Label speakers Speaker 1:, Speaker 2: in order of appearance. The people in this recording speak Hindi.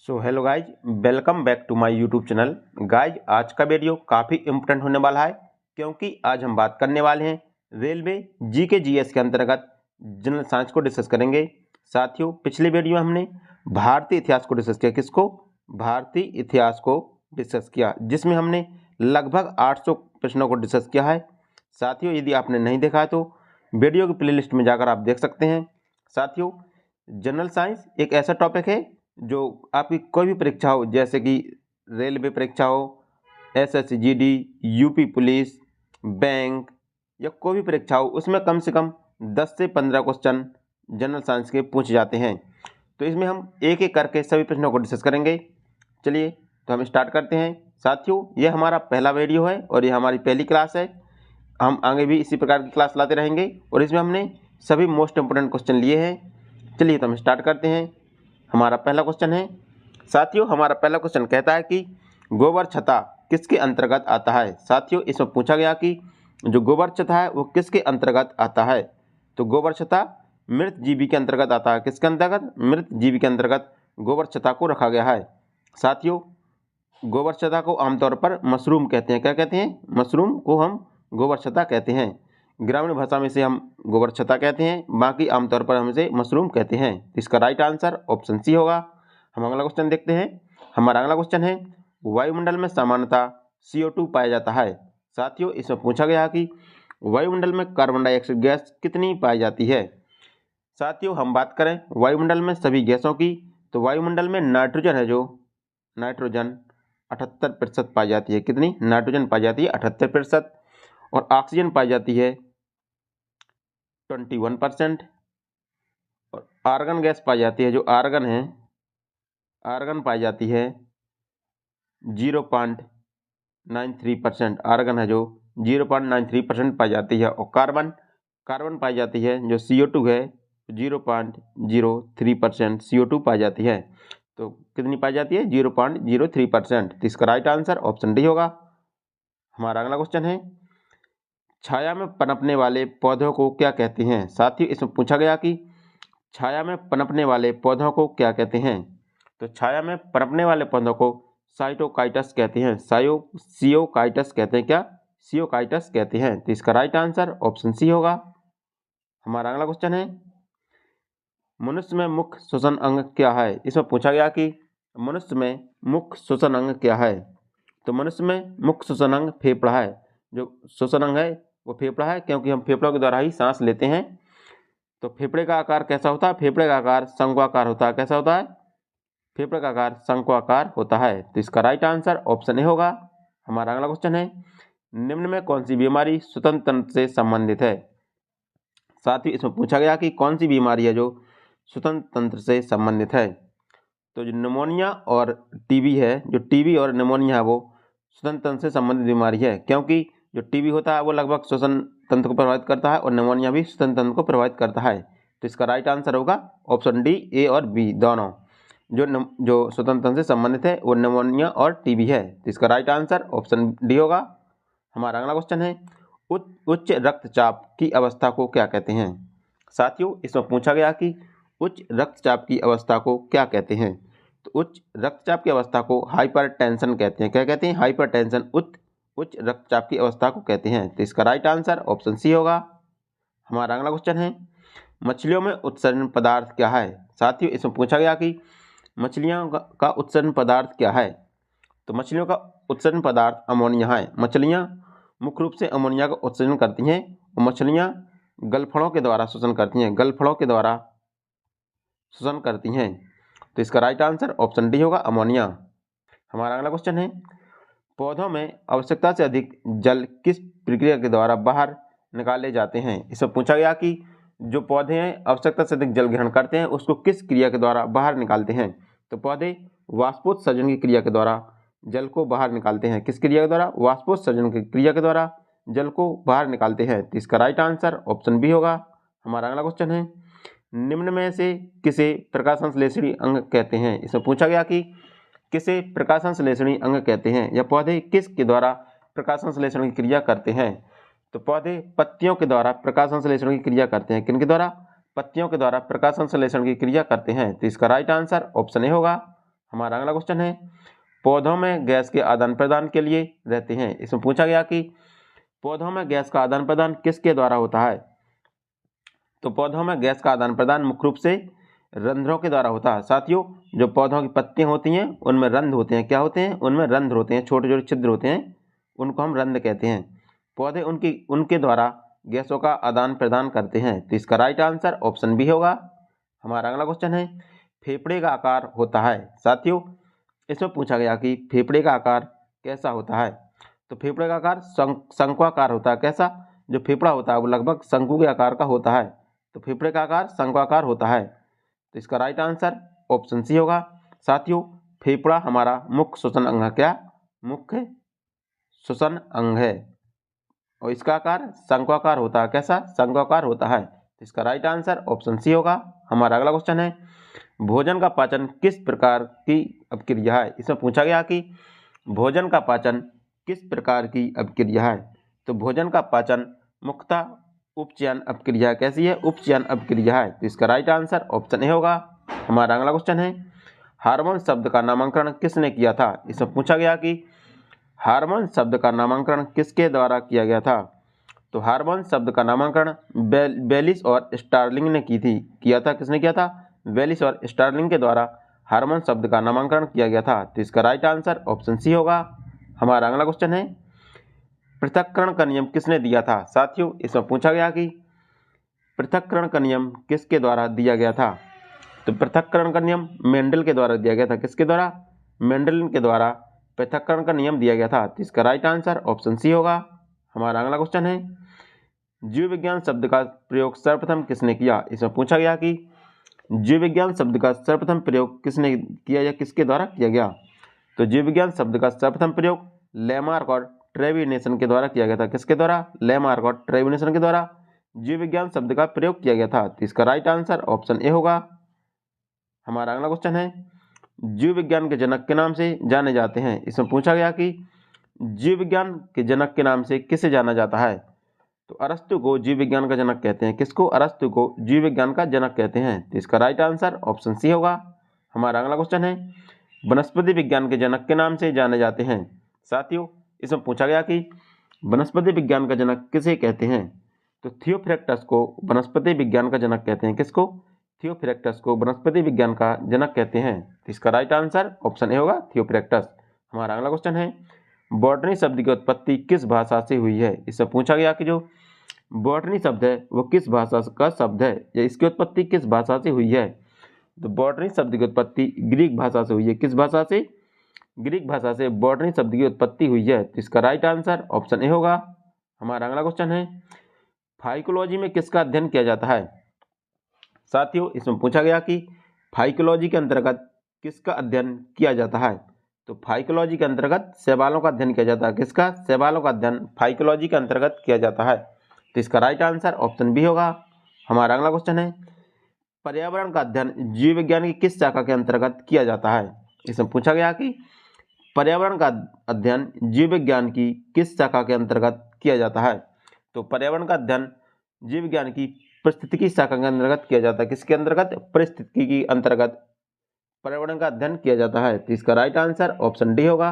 Speaker 1: So hello guys, welcome back to my YouTube channel. Guys, आज का वीडियो काफ़ी इम्पोर्टेंट होने वाला है क्योंकि आज हम बात करने वाले हैं रेलवे जीके जीएस के अंतर्गत जनरल साइंस को डिस्कस करेंगे। साथियों, पिछले वीडियो में हमने भारतीय इतिहास को डिस्कस किया। किसको? भारतीय इतिहास को डिस्कस किया, जिसमें हमने लगभग 800 प्रश्नों को डिस्कस किया है। साथियों, यदि आपने नहीं देखा है तो वीडियो की प्लेलिस्ट में जाकर आप देख सकते हैं। साथियों, जनरल साइंस एक ऐसा टॉपिक है जो आपकी कोई भी परीक्षा हो, जैसे कि रेलवे परीक्षा हो, SSC GD, UP police, bank या कोई भी परीक्षा हो, उसमें कम से कम 10 से 15 क्वेश्चन जनरल साइंस के पूछे जाते हैं। तो इसमें हम एक एक करके सभी प्रश्नों को डिस्कस करेंगे। चलिए, तो हम स्टार्ट करते हैं। साथियों, यह हमारा पहला वीडियो है और यह हमारी पहली क्लास है। हम आगे भी इसी प्रकार की क्लास लाते रहेंगे और इसमें हमने सभी मोस्ट इंपोर्टेंट क्वेश्चन लिए हैं। चलिए, तो हम स्टार्ट करते हैं। हमारा पहला क्वेश्चन है। साथियों, हमारा पहला क्वेश्चन कहता है कि गोबर छत्ता किसके अंतर्गत आता है। साथियों, इसमें पूछा गया कि जो गोबर छत्ता है वो किसके अंतर्गत आता है। तो गोबर छत्ता मृत जीवी के अंतर्गत आता है। किसके अंतर्गत? मृत जीवी के अंतर्गत गोबर छत्ता को रखा गया है। साथियों, गोबर छत्ता को आमतौर पर मशरूम कहते हैं। क्या कहते हैं? मशरूम को हम गोबर छत्ता कहते हैं। ग्रामीण भाषा में इसे हम गोबर छत्ता कहते हैं, बाकी आमतौर पर हम इसे मशरूम कहते हैं। इसका राइट आंसर ऑप्शन सी होगा। हम अगला क्वेश्चन देखते हैं। हमारा अगला क्वेश्चन है, वायुमंडल में सामान्यतः CO2 पाया जाता है। साथियों, इसमें पूछा गया कि वायुमंडल में कार्बन डाइऑक्साइड गैस कितनी पाई जाती है। साथियों, हम बात करें वायुमंडल में सभी गैसों की, तो वायुमंडल में नाइट्रोजन है, जो नाइट्रोजन 78% पाई जाती है। कितनी? नाइट्रोजन पाई जाती है 78%। और ऑक्सीजन पाई जाती है 21%। और आर्गन गैस पाई जाती है, जो आर्गन है, आर्गन पाई जाती है 0.93%। आर्गन है जो 0.93% पाई जाती है। और कार्बन पाई जाती है, जो CO2 है, 0.03% CO2 पाई जाती है। तो कितनी पाई जाती है? 0.03%। तो इसका राइट आंसर ऑप्शन डी होगा। हमारा अगला क्वेश्चन है, छाया में पनपने वाले पौधों को क्या कहते हैं। साथियों, इसमें पूछा गया कि छाया में पनपने वाले पौधों को क्या कहते हैं। तो छाया में पनपने वाले पौधों को साइटोकाइटस कहते हैं। सियोकाइटस कहते हैं। क्या? सियोकाइटस कहते हैं। तो इसका राइट आंसर ऑप्शन सी होगा। हमारा अगला क्वेश्चन है, मनुष्य में मुख्य श्वसन अंग क्या है। इसमें पूछा गया कि मनुष्य में मुख्य श्वसन अंग क्या है। तो मनुष्य में मुख्य श्वसन अंग फेफड़ा है। जो श्वसन अंग है वो फेफड़ा है, क्योंकि हम फेफड़ों के द्वारा ही सांस लेते हैं। तो फेफड़े का आकार कैसा होता है? फेफड़े का आकार शंक्वाकार होता है। कैसा होता है? फेफड़े का आकार शंक्वाकार होता है। तो इसका राइट आंसर ऑप्शन ए होगा। हमारा अगला क्वेश्चन है, निम्न में कौन सी बीमारी श्वसन तंत्र से संबंधित है। साथ ही इसमें पूछा गया कि कौन सी बीमारी है जो श्वसन तंत्र से संबंधित है। तो जो निमोनिया और टीबी है, जो टीबी और निमोनिया है, वो श्वसन तंत्र से संबंधित बीमारी है, क्योंकि जो टीबी होता है वो लगभग श्वसन तंत्र को प्रभावित करता है और निमोनिया भी श्वसन तंत्र को प्रभावित करता है। तो इसका राइट आंसर होगा ऑप्शन डी, ए और बी दोनों। जो श्वसन तंत्र से संबंधित है वो निमोनिया और टीबी है। तो इसका राइट आंसर ऑप्शन डी होगा। हमारा अगला क्वेश्चन है, उच्च रक्तचाप की अवस्था को क्या कहते हैं। साथियों, इसमें पूछा गया कि उच्च रक्तचाप की अवस्था को क्या कहते हैं। तो उच्च रक्तचाप की अवस्था को हाइपरटेंशन कहते हैं। क्या कहते हैं? हाइपरटेंशन उच्च रक्तचाप की अवस्था को कहते हैं। तो इसका राइट आंसर ऑप्शन सी होगा। हमारा अगला क्वेश्चन है, मछलियों में उत्सर्जन पदार्थ क्या है। साथियों, इसमें पूछा गया कि मछलियों का उत्सर्जन पदार्थ क्या है। तो मछलियों का उत्सर्जन पदार्थ अमोनिया है। मछलियाँ मुख्य रूप से अमोनिया का उत्सर्जन करती हैं और मछलियाँ गलफड़ों के द्वारा शोषण करती हैं। गलफड़ों के द्वारा शोषण करती हैं। तो इसका राइट आंसर ऑप्शन डी होगा, अमोनिया। हमारा अगला क्वेश्चन है, पौधों में आवश्यकता से अधिक जल किस प्रक्रिया के द्वारा बाहर निकाले जाते हैं। इसमें पूछा गया कि जो पौधे हैं आवश्यकता से अधिक जल ग्रहण करते हैं उसको किस क्रिया के द्वारा बाहर निकालते हैं। तो पौधे वाष्पोत्सर्जन की क्रिया के द्वारा जल को बाहर निकालते हैं। किस क्रिया के द्वारा? वाष्पोत्सर्जन की क्रिया के द्वारा जल को बाहर निकालते हैं। तो इसका राइट आंसर ऑप्शन बी होगा। हमारा अगला क्वेश्चन है, निम्न में से किसे प्रकाश संश्लेषणी अंग कहते हैं। इसमें पूछा गया कि किसे प्रकाश संश्लेषणी अंग कहते हैं, या पौधे किस के द्वारा प्रकाश संश्लेषण की क्रिया करते हैं। तो पौधे पत्तियों के द्वारा प्रकाश संश्लेषण की क्रिया करते हैं। किन के द्वारा? पत्तियों के द्वारा प्रकाश संश्लेषण की क्रिया करते हैं। तो इसका राइट आंसर ऑप्शन ए होगा। हमारा अगला क्वेश्चन है पौधों में गैस के आदान प्रदान के लिए रहते हैं। इसमें पूछा गया कि पौधों में गैस का आदान प्रदान किसके द्वारा होता है। तो पौधों में गैस का आदान प्रदान मुख्य रूप से रंध्रों के द्वारा होता है। साथियों, जो पौधों की पत्तियां होती हैं उनमें रंध्र होते हैं। क्या होते हैं? उनमें रंध्र होते हैं, छोटे छोटे छिद्र होते हैं, उनको हम रंध्र कहते हैं। पौधे उनके द्वारा गैसों का आदान प्रदान करते हैं। तो इसका राइट आंसर ऑप्शन बी होगा। हमारा अगला क्वेश्चन है फेफड़े का आकार होता है। साथियों, इसमें पूछा गया कि फेफड़े का आकार कैसा होता है। तो फेफड़े का आकार शंक्वाकार होता है। कैसा? जो फेफड़ा होता है वो लगभग शंकु के आकार का होता है। तो फेफड़े का आकार शंक्वाकार होता है। तो इसका राइट आंसर ऑप्शन सी होगा। साथियों, फेफड़ा हमारा मुख्य श्वसन अंग है। क्या? मुख्य श्वसन अंग है और इसका आकार शंक्वाकार होता है। कैसा? शंक्वाकार होता है। तो इसका राइट आंसर ऑप्शन सी होगा। हमारा अगला क्वेश्चन है भोजन का पाचन किस प्रकार की अभिक्रिया है। इसमें पूछा गया कि भोजन का पाचन किस प्रकार की अभिक्रिया है। तो भोजन का पाचन मुख्यतः उपचयन अभिक्रिया कैसी है? उपचयन अभिक्रिया है। तो इसका राइट आंसर ऑप्शन ए होगा। हमारा अगला क्वेश्चन है हार्मोन शब्द का नामकरण किसने किया था। इसमें पूछा गया कि हार्मोन शब्द का नामकरण किसके द्वारा किया गया था। तो हार्मोन शब्द का नामकरण बेलिस और स्टार्लिंग ने किया था। किसने किया था? बेलिस और स्टार्लिंग के द्वारा हार्मोन शब्द का नामकरण किया गया था। तो इसका राइट आंसर ऑप्शन सी होगा। हमारा अगला क्वेश्चन है पृथक्करण का नियम किसने दिया था। साथियों, इसमें पूछा गया कि पृथक्करण का नियम किसके द्वारा दिया गया था। तो पृथक्करण का नियम मेंडल के द्वारा दिया गया था। किसके द्वारा? मेंडल के द्वारा पृथक्करण का नियम दिया गया था। तो इसका राइट आंसर ऑप्शन सी होगा। हमारा अगला क्वेश्चन है जीव विज्ञान शब्द का प्रयोग सर्वप्रथम किसने किया। इसमें पूछा गया कि जीव विज्ञान शब्द का सर्वप्रथम प्रयोग किसने किया या किसके द्वारा किया गया। तो जीव विज्ञान शब्द का सर्वप्रथम प्रयोग लेमार्क और ट्रेविनेशन के द्वारा किया गया था। किसके द्वारा? लेमार्क और ट्रेविनेशन के द्वारा जीव विज्ञान शब्द का प्रयोग किया गया था। तो इसका राइट आंसर ऑप्शन ए होगा। हमारा अगला क्वेश्चन है जीव विज्ञान के जनक के नाम से जाने जाते हैं। इसमें पूछा गया कि जीव विज्ञान के जनक के नाम से किसे जाना जाता है। तो अरस्तु को जीव विज्ञान का जनक कहते हैं। किसको? अरस्तु को जीव विज्ञान का जनक कहते हैं। तो इसका राइट आंसर ऑप्शन सी होगा। हमारा अगला क्वेश्चन है वनस्पति विज्ञान के जनक के नाम से जाने जाते हैं। साथियों, इसमें पूछा गया कि वनस्पति विज्ञान का जनक किसे कहते हैं। तो थियोफ्रैक्टस को वनस्पति विज्ञान का जनक कहते हैं। किसको? थियोफ्रैक्टस को वनस्पति विज्ञान का जनक कहते हैं। तो इसका राइट आंसर ऑप्शन ए होगा, थियोफ्रैक्टस। हमारा अगला क्वेश्चन है बॉटनी शब्द की उत्पत्ति किस भाषा से हुई है। इससे पूछा गया कि जो बॉटनी शब्द है वो किस भाषा का शब्द है या इसकी उत्पत्ति किस भाषा से हुई है। तो बॉटनी शब्द की उत्पत्ति ग्रीक भाषा से हुई है। किस भाषा से? ग्रीक भाषा से बॉटनी शब्द की उत्पत्ति हुई है। तो इसका राइट आंसर ऑप्शन ए होगा। हमारा अगला क्वेश्चन है फाइकोलॉजी में किसका अध्ययन किया जाता है। साथियों, इसमें पूछा गया कि फाइकोलॉजी के अंतर्गत किसका अध्ययन किया जाता है। तो फाइकोलॉजी के अंतर्गत शैवालों का अध्ययन किया जाता है। किसका? शैवालों का अध्ययन फाइकोलॉजी के अंतर्गत किया जाता है। तो इसका राइट आंसर ऑप्शन बी होगा। हमारा अगला क्वेश्चन है पर्यावरण का अध्ययन जीव विज्ञान की किस शाखा के अंतर्गत किया जाता है। इसमें पूछा गया कि पर्यावरण का अध्ययन जीव विज्ञान की किस शाखा के अंतर्गत किया जाता है। तो पर्यावरण का अध्ययन जीव विज्ञान की परिस्थितिकी शाखा के अंतर्गत किया जाता है। किसके अंतर्गत? परिस्थितिकी के अंतर्गत पर्यावरण का अध्ययन किया जाता है। तो इसका राइट आंसर ऑप्शन डी होगा।